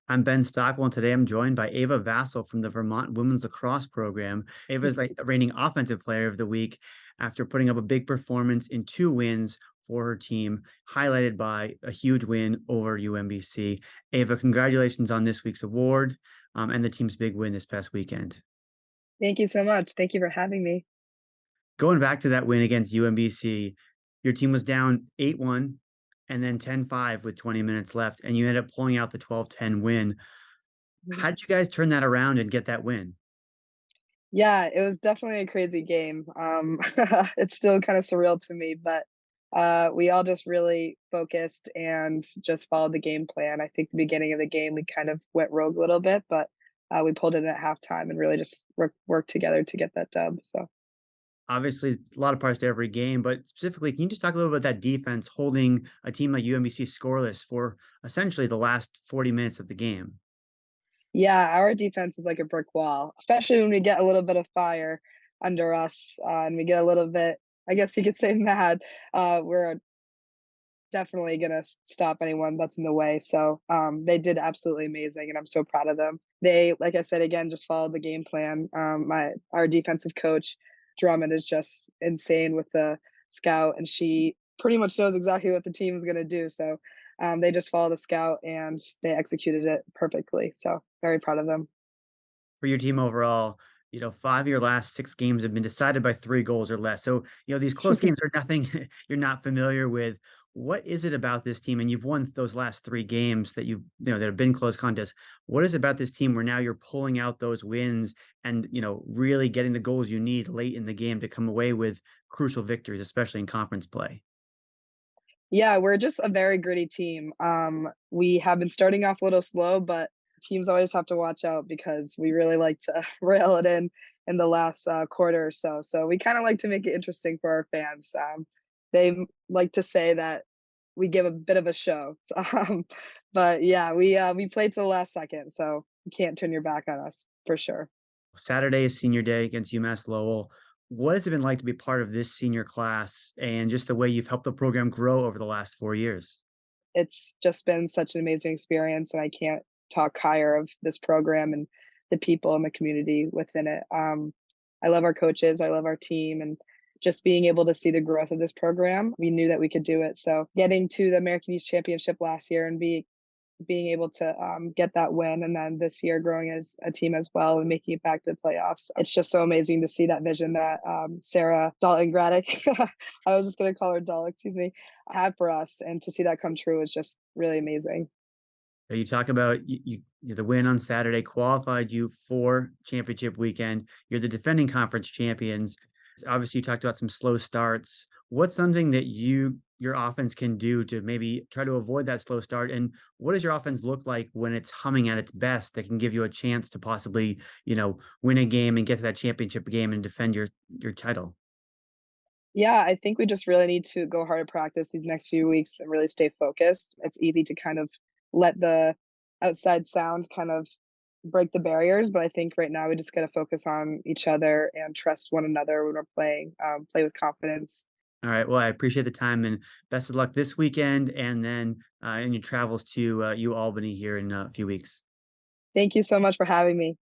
I'm Ben Stockwell, and today I'm joined by Ava Vasile from the Vermont Women's Lacrosse Program. Ava's like reigning Offensive Player of the Week after putting up a big performance in two wins for her team, highlighted by a huge win over UMBC. Ava, congratulations on this week's award and the team's big win this past weekend. Thank you so much. Thank you for having me. Going back to that win against UMBC, your team was down 8-1 and then 10-5 with 20 minutes left, and you ended up pulling out the 12-10 win. Mhm. How did you guys turn that around and get that win? Yeah, it was definitely a crazy game. It's still kind of surreal to me, but we all just really focused and just followed the game plan. I think the beginning of the game we kind of went rogue a little bit, but we pulled it at halftime and really just worked together to get that dub. So. Obviously, a lot of parts to every game, but specifically, can you just talk a little about that defense holding a team like UMBC scoreless for essentially the last 40 minutes of the game? Yeah, our defense is like a brick wall, especially when we get a little bit of fire under us, and we get a little bit, I guess you could say, mad. We're definitely gonna stop anyone that's in the way. So they did absolutely amazing, and I'm so proud of them. They, like I said again, just followed the game plan. My our defensive coach Drummond is just insane with the scout, and she pretty much knows exactly what the team is gonna do. So they just follow the scout and they executed it perfectly. So very proud of them. For your team overall, five of your last six games have been decided by three goals or less. So, these close games are nothing you're not familiar with. What is it about this team? And you've won those last three games that that have been close contests. What is it about this team where now you're pulling out those wins and, really getting the goals you need late in the game to come away with crucial victories, especially in conference play? Yeah, we're just a very gritty team. We have been starting off a little slow, but teams always have to watch out because we really like to rail it in the last quarter or so. So we kind of like to make it interesting for our fans. Like to say that we give a bit of a show. But yeah, we played to the last second, so you can't turn your back on us for sure. Saturday is senior day against UMass Lowell. What has it been like to be part of this senior class and just the way you've helped the program grow over the last 4 years? It's just been such an amazing experience, and I can't talk higher of this program and the people and the community within it. I love our coaches, I love our team, and just being able to see the growth of this program, we knew that we could do it. So getting to the American East Championship last year and being able to get that win, and then this year growing as a team as well and making it back to the playoffs. It's just so amazing to see that vision that Sarah Dalton Graddick, I was just going to call her Doll, excuse me, had for us. And to see that come true is just really amazing. You talk about the win on Saturday qualified you for championship weekend. You're the defending conference champions. Obviously, you talked about some slow starts. What's something that your offense can do to maybe try to avoid that slow start? And what does your offense look like when it's humming at its best that can give you a chance to possibly, win a game and get to that championship game and defend your title? Yeah, I think we just really need to go hard at practice these next few weeks and really stay focused. It's easy to kind of let the outside sound kind of break the barriers, but I think right now we just got to focus on each other and trust one another when we're playing. Play with confidence. All right. Well, I appreciate the time and best of luck this weekend and then in your travels to U Albany here in a few weeks. Thank you so much for having me.